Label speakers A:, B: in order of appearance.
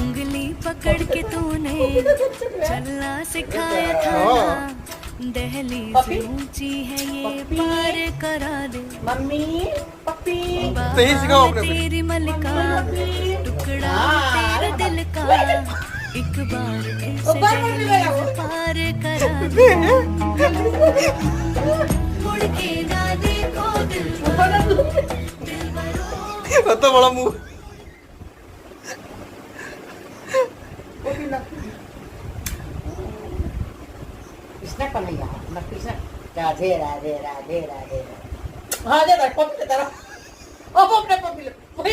A: उंगली पकड़ के तूने चलना सिखाया था ना, दहलीज ऊंची है ये पार करा दे
B: मम्मी पप्पी
C: सही सिखाओ अपने को।
A: तेरी मलिका, टुकड़ा तेरे दिल का, एक बार ऐसे दहलीज पार करा दे, मुड़ के ना देखो दिल
C: तो बड़ा मुंह
B: कृष्ण कन्हैया कृष्ण राधे राधे राधे राधे हाँ दे पप्पी दे तेरा ओ पप्पी